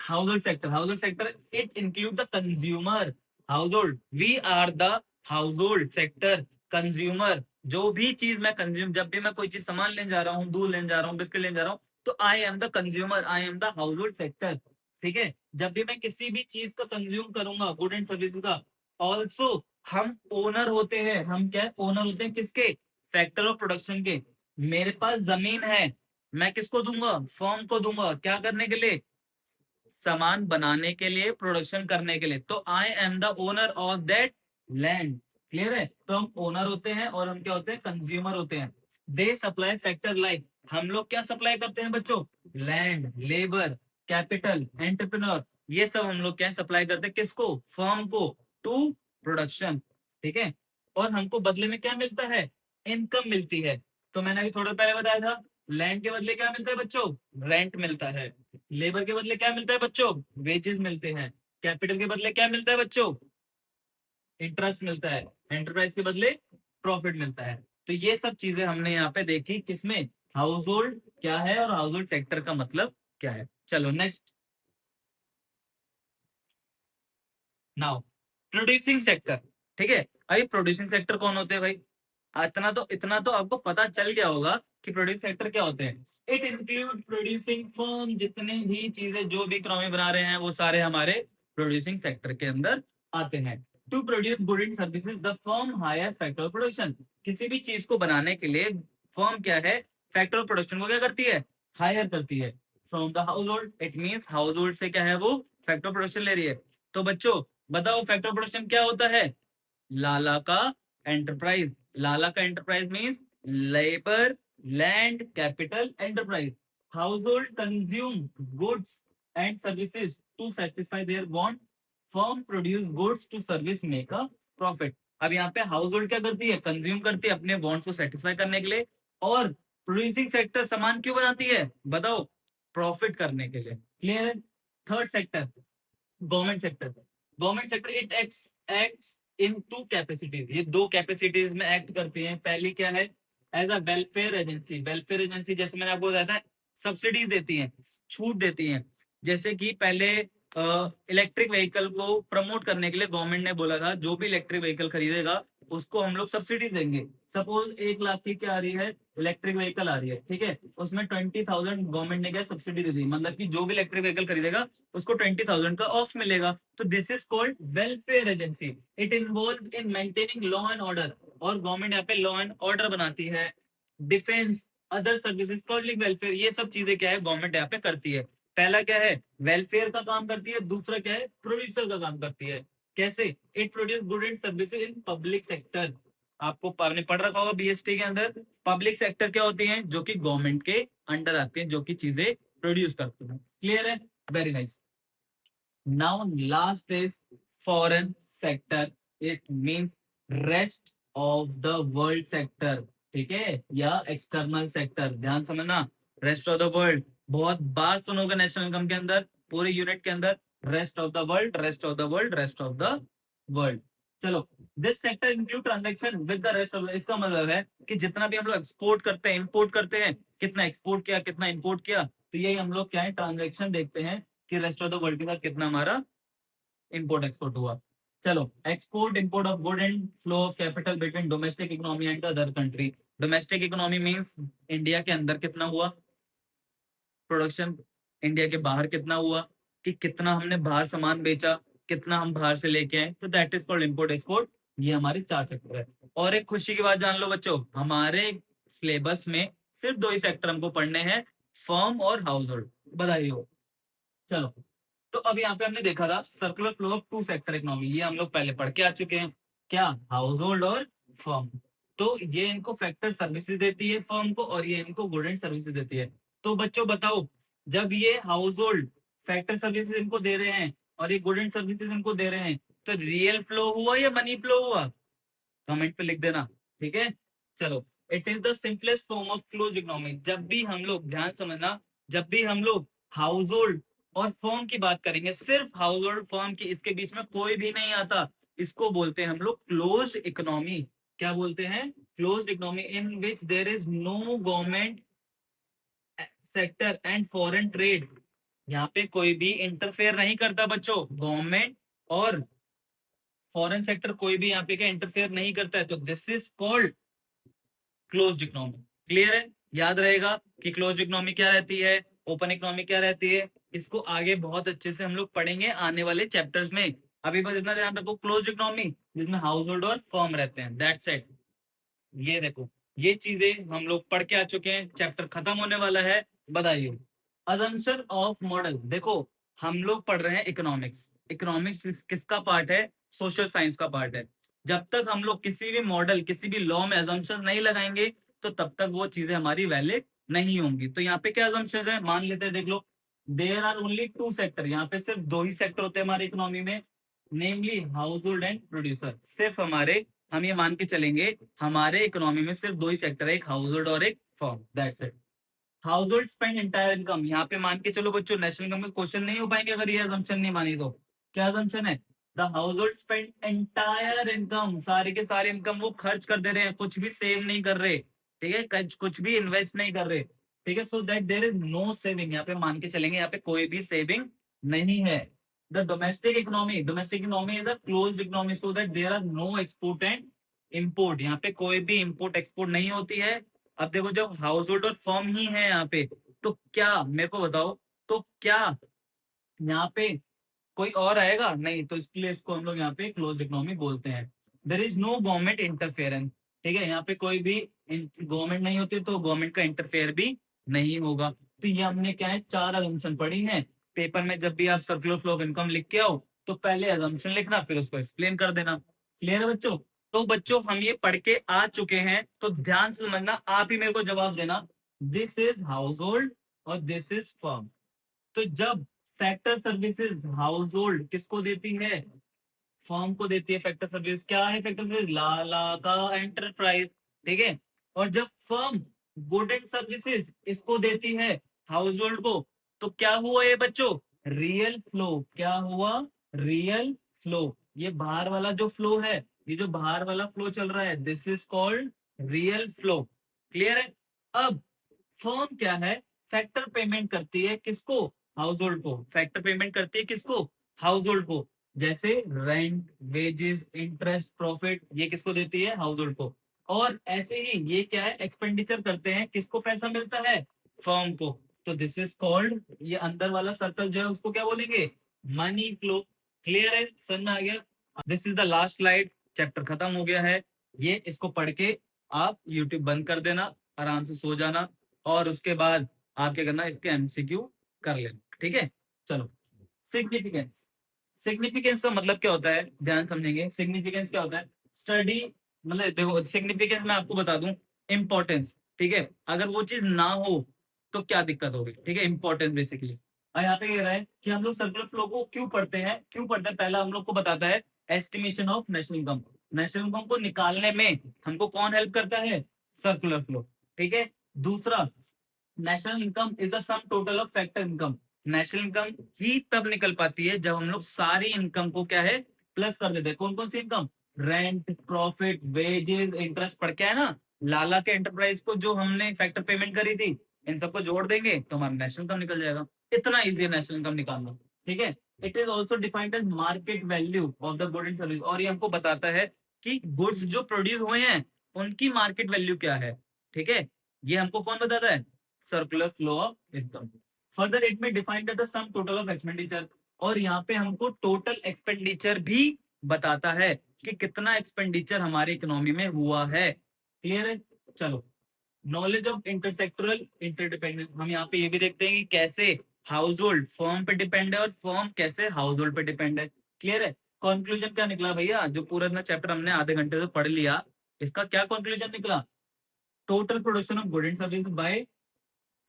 Household sector, household sector it include the consumer. Household, we are the household sector. Consumer, जो भी चीज मैं कंज्यूम, जब भी मैं कोई चीज सामान लेने जा रहा हूँ, दूध लेने जा रहा हूँ, बिस्किट लेने जा रहा हूँ, तो I am the consumer, I am the household sector. ठीक है, जब भी मैं किसी भी चीज का कंज्यूम करूंगा, गुड एंड सर्विस का, ऑल्सो हम ओनर होते हैं। हम क्या, ओनर होते हैं किसके, फैक्टर ऑफ प्रोडक्शन के। मेरे पास जमीन है, मैं किसको दूंगा, फर्म को दूंगा, क्या करने के लिए, सामान बनाने के लिए, प्रोडक्शन करने के लिए। तो I am the owner of that land. Clear है, तो हम ओनर होते हैं और हम क्या होते हैं, कंज्यूमर होते हैं। दे सप्लाई फैक्टर लाइक, हम लोग क्या सप्लाई करते हैं बच्चों, लैंड, लेबर, कैपिटल, एंटरप्रेन्योर, ये सब हम लोग क्या सप्लाई करते हैं किसको, फर्म को, टू प्रोडक्शन। ठीक है, और हमको बदले में क्या मिलता है, इनकम मिलती है। तो मैंने अभी थोड़ा पहले बताया था, लैंड के बदले क्या मिलता है बच्चों, रेंट मिलता है। लेबर के बदले क्या मिलता है बच्चों, वेजेस मिलते हैं। कैपिटल के बदले क्या मिलता है बच्चों, इंटरेस्ट मिलता है। एंटरप्राइज के बदले प्रॉफिट मिलता है। तो ये सब चीजें हमने यहाँ पे देखी किसमें, हाउस होल्ड क्या है और हाउस होल्ड सेक्टर का मतलब क्या है। चलो नेक्स्ट, नाउ प्रोड्यूसिंग सेक्टर। ठीक है। अभी प्रोड्यूसिंग सेक्टर कौन होते हैं भाई? इतना तो आपको पता चल गया होगा कि प्रोड्यूसिंग सेक्टर क्या होते हैं। इट इंक्लूड प्रोड्यूसिंग फर्म, जितने भी चीजें जो भी इकोनॉमी बना रहे हैं वो सारे हमारे प्रोड्यूसिंग सेक्टर के अंदर आते हैं। To produce good and services the firm hire factor of production. किसी भी चीज को बनाने के लिए फर्म क्या है, फैक्टर ऑफ प्रोडक्शन को क्या करती है, हायर करती है। From the house hold, it means house hold से क्या है वो फैक्टर ऑफ प्रोडक्शन ले रही है। तो बच्चों बताओ फैक्टर ऑफ प्रोडक्शन क्या होता है? लाला का एंटरप्राइज। लाला का enterprise means labour, land, capital, enterprise. Household consume goods and services to satisfy their want, firm produce goods to service make a profit. अब यहाँ पे हाउस होल्ड क्या करती है, कंज्यूम करती है अपने वांट्स को सेटिस्फाई करने के लिए, और प्रोड्यूसिंग सेक्टर सामान क्यों बनाती है बताओ, प्रॉफिट करने के लिए। क्लियर है। Third sector, government sector. Government sector it acts in two capacities, ये दो कैपेसिटीज में एक्ट करती हैं। पहली क्या है, as a welfare agency. Welfare agency जैसे मैंने आपको बताया था, सब्सिडीज देती हैं, छूट देती हैं। जैसे कि पहले इलेक्ट्रिक व्हीकल को प्रमोट करने के लिए गवर्नमेंट ने बोला था जो भी इलेक्ट्रिक व्हीकल खरीदेगा उसको हम लोग सब्सिडीज देंगे। सपोज 1 लाख की क्या आ रही है, इलेक्ट्रिक व्हीकल आ रही है, ठीक है, उसमें 20,000 गवर्नमेंट ने क्या सब्सिडी दे दी, मतलब कि जो भी इलेक्ट्रिक व्हीकल खरीदेगा उसको 20,000 का ऑफ मिलेगा। तो this is called welfare agency. It involve in maintaining law and order, और गवर्नमेंट यहाँ पे लॉ एंड ऑर्डर बनाती है। Defence, other services, public welfare, ये सब चीजें क्या है गवर्नमेंट यहाँ पे करती है। पहला क्या है, वेलफेयर का काम करती है, दूसरा क्या है, प्रोड्यूसर का काम करती है। कैसे? It produce good and services in public sector. आपको आपने पढ़ रखा होगा बीएसटी के अंदर, पब्लिक सेक्टर क्या होती है, जो कि गवर्नमेंट के अंडर आती हैं, जो कि चीजें प्रोड्यूस करती हैं। क्लियर है, very nice. Now last is foreign sector, it means rest of the world sector, ठीक है, या एक्सटर्नल सेक्टर। ध्यान समझना, रेस्ट ऑफ द वर्ल्ड बहुत बार सुनोगे नेशनल इनकम के अंदर, पूरे यूनिट के अंदर, rest of the world, rest of the world, rest of the world. चलो, this sector include transaction with the rest of, इसका मतलब है कि जितना भी हम लोग एक्सपोर्ट करते हैं, इंपोर्ट करते हैं, कितना एक्सपोर्ट किया, कितना इंपोर्ट किया, तो यही हम लोग क्या है, ट्रांजेक्शन देखते हैं कि रेस्ट ऑफ द वर्ल्ड के साथ कितना हमारा इंपोर्ट एक्सपोर्ट हुआ। चलो, export import of good and flow of capital between domestic economy and other country. Domestic economy means India के अंदर कितना हुआ प्रोडक्शन, इंडिया के बाहर कितना हुआ, कि कितना हमने बाहर सामान बेचा, कितना हम बाहर से लेके आए, तो that is called import export. ये हमारे 4 सेक्टर है। और एक खुशी की बात जान लो बच्चों, हमारे सिलेबस में सिर्फ 2 ही सेक्टर हमको पढ़ने हैं, फर्म और हाउस होल्ड। बधाई हो। चलो, तो अब यहाँ पे हमने देखा था circular flow of two sector economy, ये हम लोग पहले पढ़ के आ चुके हैं, क्या, हाउस होल्ड और फर्म। तो ये इनको फैक्टर सर्विसेज देती है फर्म को, और ये इनको गुड एंड सर्विसेज देती है। तो बच्चों बताओ, जब ये हाउस होल्ड फैक्टर सर्विसेज इनको दे रहे हैं और ये गुड एंड सर्विसेज इनको दे रहे हैं, तो रियल फ्लो हुआ या मनी फ्लो हुआ? कमेंट पे लिख देना, ठीक है। चलो, it is the simplest form of close economy. जब भी हम लोग, ध्यान समझना, जब भी हम लोग हाउस होल्ड और फर्म की बात करेंगे, सिर्फ हाउस होल्ड फर्म की, इसके बीच में कोई भी नहीं आता, इसको बोलते हैं हम लोग क्लोज इकोनॉमी। क्या बोलते हैं? Close economy, in which there is no government sector and foreign trade. यहाँ पे कोई भी इंटरफेयर नहीं करता बच्चों, गवर्नमेंट और फॉरेन सेक्टर कोई भी यहाँ पे क्या इंटरफेयर नहीं करता है, तो this is called closed economy. Clear है, याद रहेगा कि क्लोज्ड इकोनॉमी क्या रहती है, ओपन इकोनॉमी क्या रहती है, इसको आगे बहुत अच्छे से हम लोग पढ़ेंगे आने वाले चैप्टर्स में। अभी बस इतना ध्यान रखो, क्लोज्ड इकोनॉमी जिसमें हाउस होल्ड और फर्म रहते हैं, दैट्स इट। ये देखो, ये चीजें हम लोग पढ़ के आ चुके हैं, चैप्टर खत्म होने वाला है। बधाई। अजम्पशन ऑफ मॉडल, देखो हम लोग पढ़ रहे हैं इकोनॉमिक्स। इकोनॉमिक्स किसका पार्ट है? सोशल साइंस का पार्ट है। जब तक हम लोग किसी भी मॉडल, किसी भी लॉ में अजम्पशन नहीं लगाएंगे, तो तब तक वो चीजें हमारी वैलिड नहीं होंगी। तो यहाँ पे क्या अजम्पशन है, मान लेते हैं, देख लो, देयर आर ओनली 2 सेक्टर, यहाँ पे सिर्फ 2 ही सेक्टर होते हैं हमारे इकोनॉमी में, नेमली हाउस होल्ड एंड प्रोड्यूसर। सिर्फ हमारे, हम ये मान के चलेंगे हमारे इकोनॉमी में सिर्फ 2 ही सेक्टर है, एक हाउस होल्ड और एक firm, that's it. House hold spend entire income, यहाँ पे मान के चलो बच्चों, नेशनल इनकम के क्वेश्चन नहीं हो पाएंगे अगर ये असम्पशन नहीं मानी तो। क्या असम्पशन है? The house hold spend entire income, सारे के सारे इनकम वो खर्च कर दे रहे हैं, कुछ भी सेव नहीं कर रहे, ठीक है, कुछ भी इन्वेस्ट नहीं कर रहे, ठीक है। So that there is no saving, यहाँ पे मान के चलेंगे यहाँ पे कोई भी सेविंग नहीं है। The domestic economy is a closed economy so that there are no export and import. यहाँ पे कोई भी इंपोर्ट एक्सपोर्ट नहीं होती है। अब देखो जब हाउस होल्ड और फर्म ही है यहाँ पे, तो क्या मेरे को बताओ, तो क्या यहाँ पे कोई और आएगा? नहीं, तो इसके लिए इसको हम लोग यहाँ पे क्लोज इकोनॉमी बोलते हैं। There is no government interference, ठीक है, यहाँ पे कोई भी गवर्नमेंट नहीं होती तो गवर्नमेंट का इंटरफेयर भी नहीं होगा। तो ये हमने क्या है, 4 अजम्पशन पढ़ी हैं। पेपर में जब भी आप सर्कुलर फ्लो ऑफ इनकम लिख के आओ तो पहले अजम्पशन लिखना, फिर उसको एक्सप्लेन कर देना। क्लियर है बच्चों? तो बच्चों हम ये पढ़ के आ चुके हैं, तो ध्यान से समझना, आप ही मेरे को जवाब देना। दिस इज हाउस होल्ड और दिस इज फर्म। तो जब फैक्टर सर्विसेज हाउस होल्ड किसको देती है? फर्म को देती है। फैक्टर सर्विस क्या है? फैक्टर सर्विस लाला का एंटरप्राइज, ठीक है। और जब फर्म गुड एंड सर्विसेज इसको देती है, हाउस होल्ड को, तो क्या हुआ ये बच्चों? Real flow. क्या हुआ? Real flow. ये बाहर वाला जो फ्लो है, ये जो बाहर वाला फ्लो चल रहा है, this is called real flow. Clear है? अब फर्म क्या है? फैक्टर पेमेंट करती है किसको? हाउस होल्ड को। फैक्टर पेमेंट करती है किसको? हाउस होल्ड को। जैसे रेंट, वेजेस, इंटरेस्ट, प्रॉफिट, ये किसको देती है? हाउस होल्ड को। और ऐसे ही ये क्या है? एक्सपेंडिचर करते हैं, किसको पैसा मिलता है? फर्म को। तो दिस इज कॉल्ड, ये अंदर वाला सर्कल जो है उसको क्या बोलेंगे? Money flow. क्लियर है? समझ में आ गया? This is the last slide, chapter खत्म हो गया है। ये इसको पढ़ के आप यूट्यूब बंद कर देना, आराम से सो जाना, और उसके बाद आप क्या करना, इसके एमसीक्यू कर लेना, ठीक है। चलो, सिग्निफिकेंस। सिग्निफिकेंस का मतलब क्या होता है, ध्यान समझेंगे। सिग्निफिकेंस क्या होता है? स्टडी, मतलब देखो सिग्निफिकेंस मैं आपको बता दूं, इंपॉर्टेंस, ठीक है। अगर वो चीज ना हो तो क्या दिक्कत होगी, ठीक है, इंपॉर्टेंस बेसिकली। और यहाँ पे कह रहा है कि हम लोग सर्कुलर फ्लो को क्यों पढ़ते हैं? क्यों पढ़ते हैं? पहला हम लोग को बताता है estimation of national income. National income को निकालने में हमको कौन हेल्प करता है? सर्कुलर फ्लो, ठीक है। दूसरा, national income is the sum total of factor income. National income ही तब निकल पाती है जब हम लोग सारी इनकम को क्या है, प्लस कर देते हैं। कौन कौन सी income? Rent, profit, wages, interest पढ़ के है ना, लाला के एंटरप्राइज को जो हमने फैक्टर पेमेंट करी थी, इन सबको जोड़ देंगे तो हमारा नेशनल इनकम निकल जाएगा। इतना इजी है नेशनल इनकम निकालना, ठीक है। It is also defined as market value of the good and service. और ये हमको बताता है कि गुड्स जो प्रोड्यूस हुए हैं उनकी मार्केट वैल्यू क्या है, ठीक है। ये हमको कौन बताता है? Circular flow of income. Further it में defined the sum total of expenditure. और यहाँ पे हमको टोटल एक्सपेंडिचर भी बताता है कि कितना एक्सपेंडिचर हमारे इकोनॉमी में हुआ है। क्लियर है? चलो, नॉलेज ऑफ इंटरसेक्टरल इंटरडिपेंडेंस। हम यहाँ पे ये भी देखते हैं कि कैसे हाउस होल्ड फर्म पे डिपेंड है और फर्म कैसे हाउस होल्ड पे डिपेंड है। क्लियर है? कंक्लूजन क्या निकला भैया? जो पूरा इतना चैप्टर हमने आधे घंटे से पढ़ लिया, इसका क्या कंक्लूजन निकला? Total production of good and service by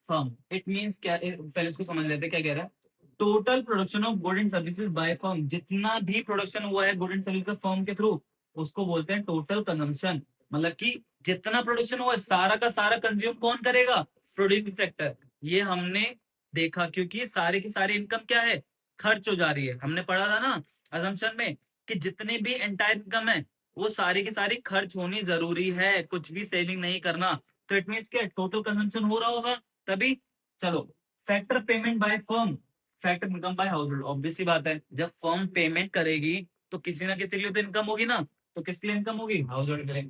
firm. It means क्या, पहले इसको समझ लेते हैं क्या कह रहा है। Total production of good and services by firm, जितना भी प्रोडक्शन हुआ है गुड एंड सर्विस का फर्म के थ्रू, उसको बोलते हैं टोटल कंजम्पशन। मतलब कि जितना प्रोडक्शन हुआ है सारा का सारा कंज्यूम कौन करेगा? Producing sector. ये हमने देखा क्योंकि सारी की सारी इनकम क्या है? खर्च हो जा रही है। हमने पढ़ा था ना असम्पशन में कि जितनी भी एंटायर इनकम है वो सारी की सारी खर्च होनी जरूरी है, कुछ भी सेविंग नहीं करना। तो इट मीन्स क्या, टोटल कंजम्पशन हो रहा होगा तभी। चलो, factor payment by firm, factor income by household. Obvious सी बात है, जब फर्म पेमेंट करेगी तो किसी ना किसी के लिए तो इनकम होगी ना, तो किसके लिए इनकम होगी? हाउस होल्ड के लिए।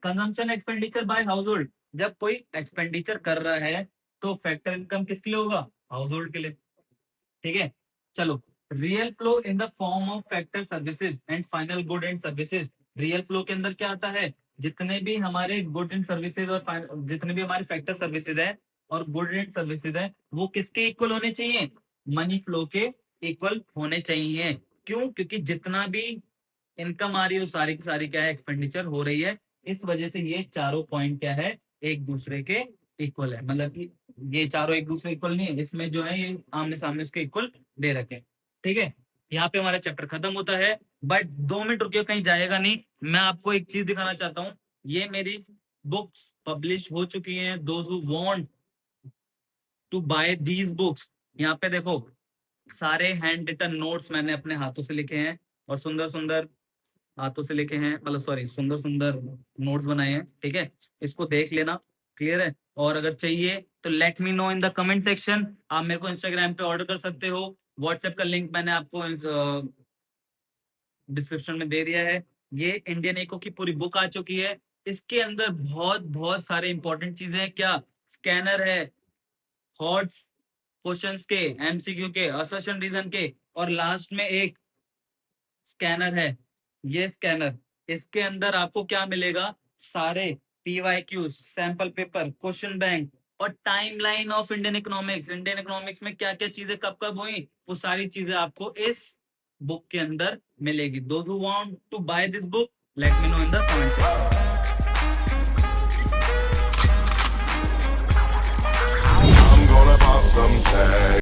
Consumption expenditure bye house hold, जब कोई एक्सपेंडिचर कर रहा है तो फैक्टर इनकम किसके लिए होगा? हाउस होल्ड के लिए, ठीक है। चलो, real flow in the form of factor services and final good and services. Real flow के अंदर क्या आता है? जितने भी हमारे गुड एंड सर्विसेज और जितने भी हमारे फैक्टर सर्विसेज है और गुड एंड सर्विसेज है, वो किसके इक्वल होने चाहिए? मनी फ्लो के इक्वल होने चाहिए। क्यों? क्योंकि जितना भी इनकम आ रही है वो सारी की सारी क्या है? एक्सपेंडिचर हो रही है। इस वजह से ये चारों पॉइंट क्या है? एक दूसरे के इक्वल है। मतलब कि ये चारों एक दूसरे इक्वल नहीं है, इसमें जो है ये आमने सामने उसके इक्वल दे रखे हैं, ठीक है। यहाँ पे हमारा चैप्टर खत्म होता है। बट 2 मिनट रुकिए, कहीं जाएगा नहीं। मैं आपको एक चीज दिखाना चाहता हूँ। ये मेरी बुक्स पब्लिश हो चुकी हैं। Those who want to buy these books, यहाँ पे देखो सारे हैंड रिटन नोट्स मैंने अपने हाथों से लिखे हैं, और सुंदर सुंदर हाथों से लिखे हैं, मतलब सॉरी सुंदर सुंदर नोट्स बनाए हैं, ठीक है। इसको देख लेना। क्लियर है? और अगर चाहिए तो late me know in the comment section. आप मेरे को इंस्टाग्राम पे ऑर्डर कर सकते हो, व्हाट्सएप का लिंक मैंने आपको डिस्क्रिप्शन में दे दिया है। ये इंडियन इको की पूरी बुक आ चुकी है। इसके अंदर बहुत बहुत सारे इंपॉर्टेंट चीजें हैं। क्या स्कैनर है, थॉट्स, क्वेश्चंस के, एमसीक्यू के, असर्शन रीजन के, और लास्ट में एक स्कैनर है। ये स्कैनर, इसके अंदर आपको क्या मिलेगा, सारे PYQ, sample paper, question bank और timeline of Indian economics. Indian economics में क्या क्या चीजें कब कब हुई, वो सारी चीजें आपको इस बुक के अंदर मिलेगी। Those who want to buy this book, let me know in the comment section. I'm gonna pop some tags.